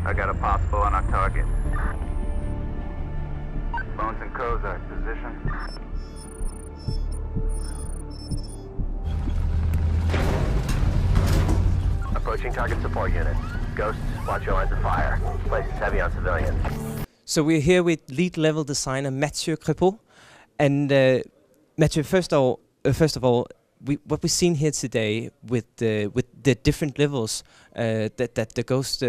I got a possible on our target. Bones and Kozak, position. Approaching target support unit. Ghosts, watch your lines of fire. Place is heavy on civilians. So we're here with lead level designer Mathieu Crépeau. And Mathieu, first of all, what we've seen here today with the different levels that the ghosts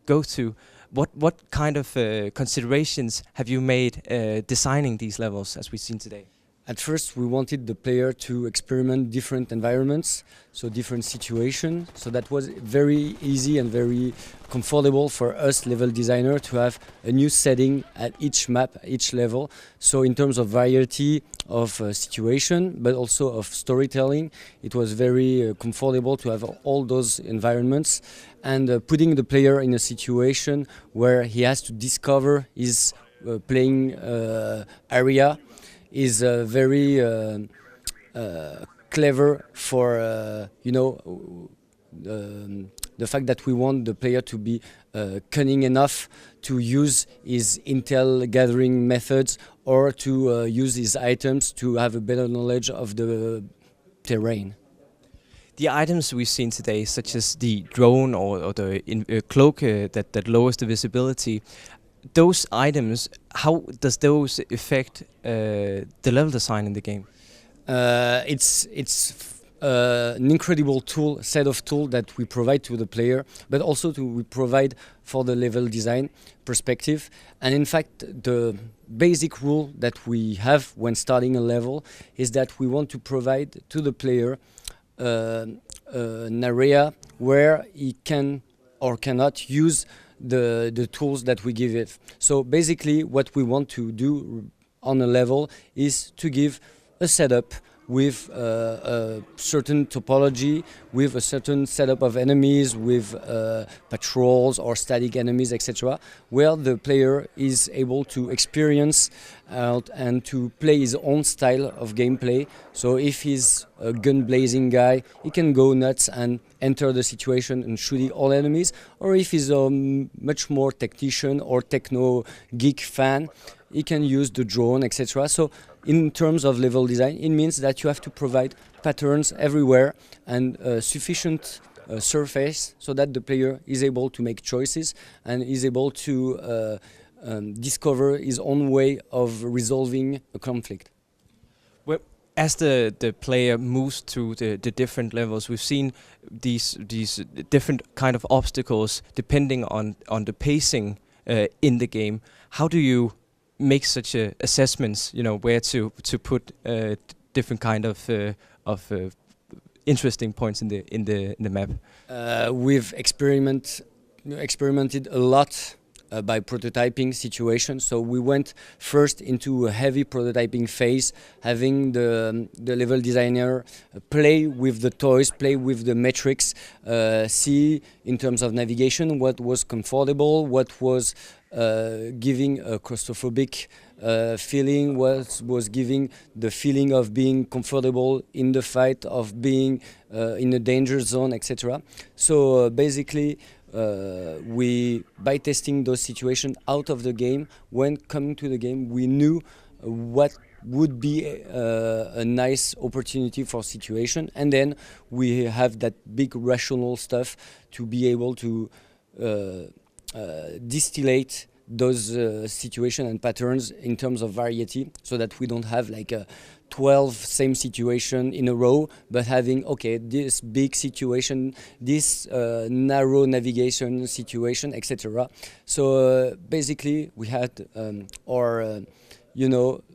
go to, what kind of considerations have you made designing these levels as we've seen today? At first, we wanted the player to experiment different environments, so different situations. So that was very easy and very comfortable for us level designer to have a new setting at each map, each level. So in terms of variety of situation, but also of storytelling, it was very comfortable to have all those environments and putting the player in a situation where he has to discover his playing area is very clever for the fact that we want the player to be cunning enough to use his intel gathering methods or to use his items to have a better knowledge of the terrain. The items we've seen today, such as the drone or the cloak that lowers the visibility, those items, how does those affect the level design in the game? It's an incredible set of tools that we provide to the player, but also we provide for the level design perspective. And in fact, the basic rule that we have when starting a level is that we want to provide to the player an area where he can or cannot use the tools that we give it. So basically what we want to do on a level is to give a setup with a certain topology, with a certain setup of enemies, with patrols or static enemies, etc., where the player is able to experience and to play his own style of gameplay. So if he's a gun-blazing guy, he can go nuts and enter the situation and shoot all enemies. Or if he's a much more tactician or techno-geek fan, he can use the drone, etc. So in terms of level design, it means that you have to provide patterns everywhere and sufficient surface so that the player is able to make choices and is able to discover his own way of resolving a conflict. Well, as the player moves through the different levels, we've seen these different kind of obstacles depending on the pacing in the game. How do you make such assessments? You know, where to put different kind of interesting points in the map. We've experimented a lot by prototyping situations. So we went first into a heavy prototyping phase, having the level designer play with the toys, play with the metrics, see in terms of navigation what was comfortable, what was giving a claustrophobic feeling, was giving the feeling of being comfortable in the fight, of being in a danger zone, etc. So basically, by testing those situations out of the game, when coming to the game, we knew what would be a nice opportunity for situation, and then we have that big rational stuff to be able to distillate those situations and patterns in terms of variety, so that we don't have like a 12 same situation in a row, but having, okay, this big situation, this narrow navigation situation, etc. So basically we had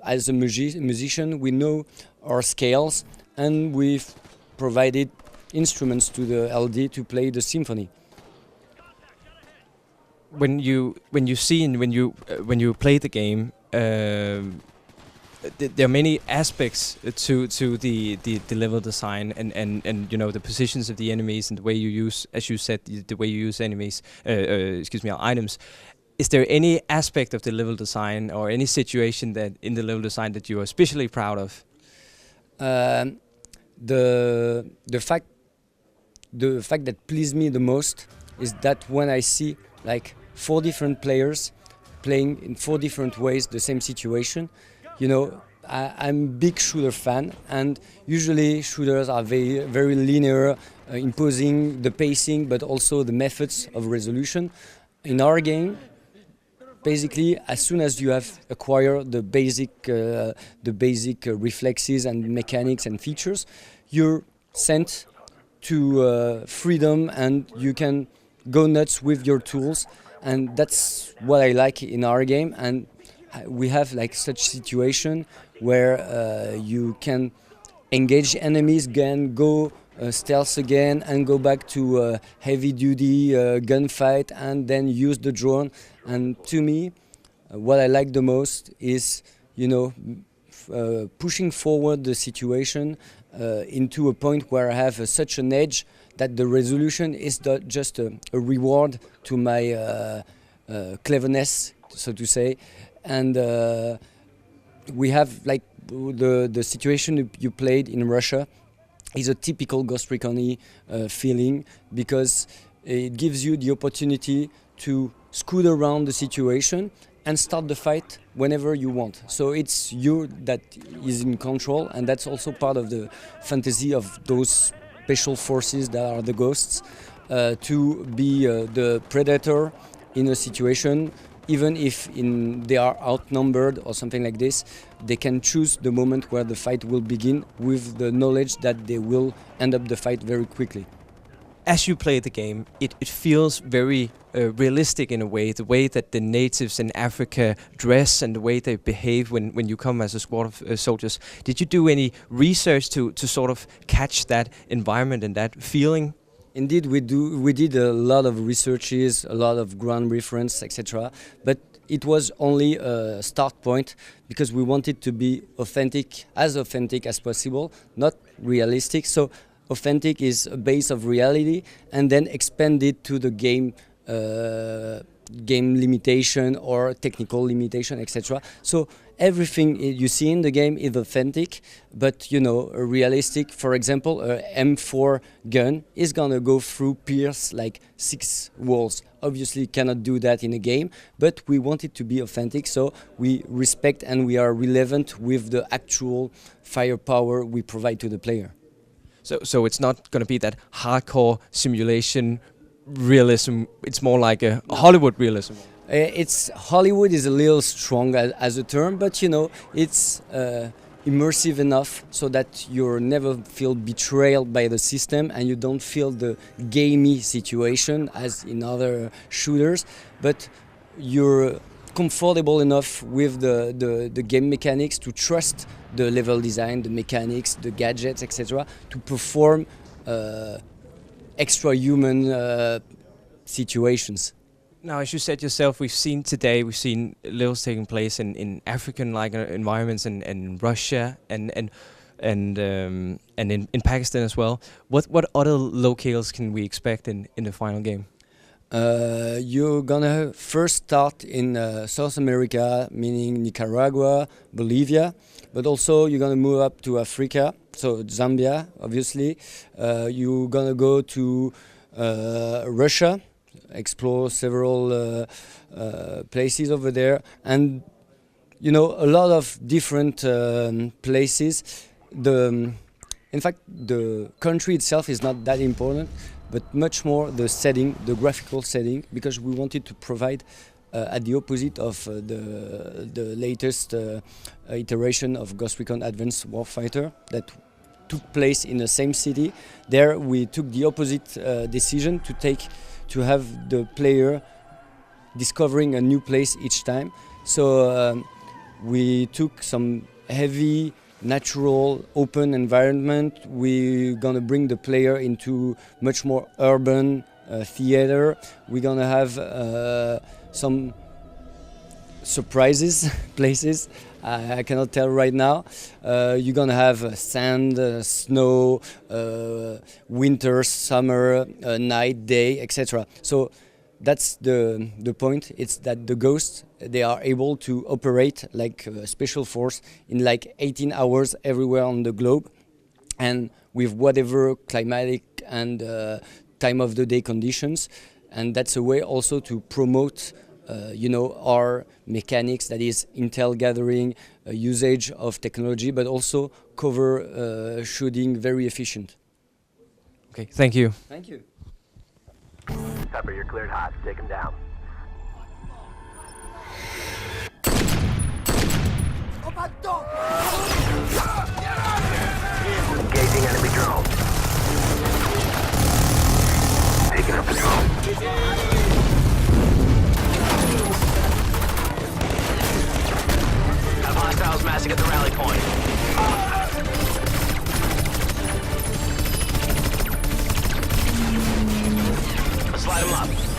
as a musician, we know our scales, and we've provided instruments to the LD to play the symphony. When you play the game, there are many aspects to the level design and you know, the positions of the enemies and the way you use, as you said, the way you use enemies, items. Is there any aspect of the level design or any situation that in the level design that you are especially proud of? the fact that pleased me the most is that when I see like 4 different players playing in 4 different ways the same situation, you know, I'm a big shooter fan, and usually shooters are very linear, imposing the pacing but also the methods of resolution. In our game, basically, as soon as you have acquired the basic reflexes and mechanics and features, you're sent to freedom, and you can go nuts with your tools, and that's what I like in our game. And we have like such situation where you can engage enemies, again, go stealth again, and go back to heavy-duty gunfight, and then use the drone. And to me, what I like the most is, you know, pushing forward the situation into a point where I have such an edge that the resolution is just a reward to my cleverness, so to say. And we have like the situation you played in Russia is a typical Ghost Recon feeling, because it gives you the opportunity to scoot around the situation and start the fight whenever you want. So it's you that is in control, and that's also part of the fantasy of those special forces that are the ghosts, to be the predator in a situation. Even if they are outnumbered or something like this, they can choose the moment where the fight will begin with the knowledge that they will end up the fight very quickly. As you play the game, it feels very realistic in a way, the way that the natives in Africa dress and the way they behave when you come as a squad of soldiers. Did you do any research to sort of catch that environment and that feeling? Indeed, we did a lot of researches, a lot of ground reference, etc. But it was only a start point, because we wanted to be authentic as possible, not realistic. So authentic is a base of reality, and then expand it to the game limitation or technical limitation, etc. So everything you see in the game is authentic, but you know, realistic. For example, a M4 gun is gonna go through, pierce like 6 walls. Obviously cannot do that in a game, but we want it to be authentic, so we respect and we are relevant with the actual firepower we provide to the player. So it's not going to be that hardcore simulation realism, it's more like a Hollywood realism. It's Hollywood is a little strong as a term, but you know, it's immersive enough so that you never feel betrayed by the system, and you don't feel the gamey situation as in other shooters, but you're comfortable enough with the game mechanics to trust the level design, the mechanics, the gadgets, etc., to perform extra human situations. Now, as you said yourself, we've seen levels taking place in African-like environments, and in Russia, and in Pakistan as well. What other locales can we expect in the final game? You're gonna first start in South America, meaning Nicaragua, Bolivia, but also you're gonna move up to Africa, so Zambia, obviously. You're gonna go to Russia, explore several places over there, and you know, a lot of different places. In fact, the country itself is not that important, but much more the setting, the graphical setting, because we wanted to provide, at the opposite of the latest iteration of Ghost Recon Advanced Warfighter that took place in the same city. There we took the opposite decision to have the player discovering a new place each time. So we took some heavy, natural, open environment. We're gonna bring the player into much more urban theater. We're gonna have some surprises, places. I cannot tell right now. You're gonna have sand, snow, winter, summer, night, day, etc. So that's the point. It's that the ghosts, they are able to operate like a special force in like 18 hours everywhere on the globe. And with whatever climatic and time of the day conditions, and that's a way also to promote our mechanics, that is intel gathering, usage of technology, but also cover shooting very efficient. Okay, thank you. Thank you. Pepper, you're cleared hot. Take him down. Engaging enemy drone. Taking up the drone. Have hostiles massing at the rally point. Let's light them up.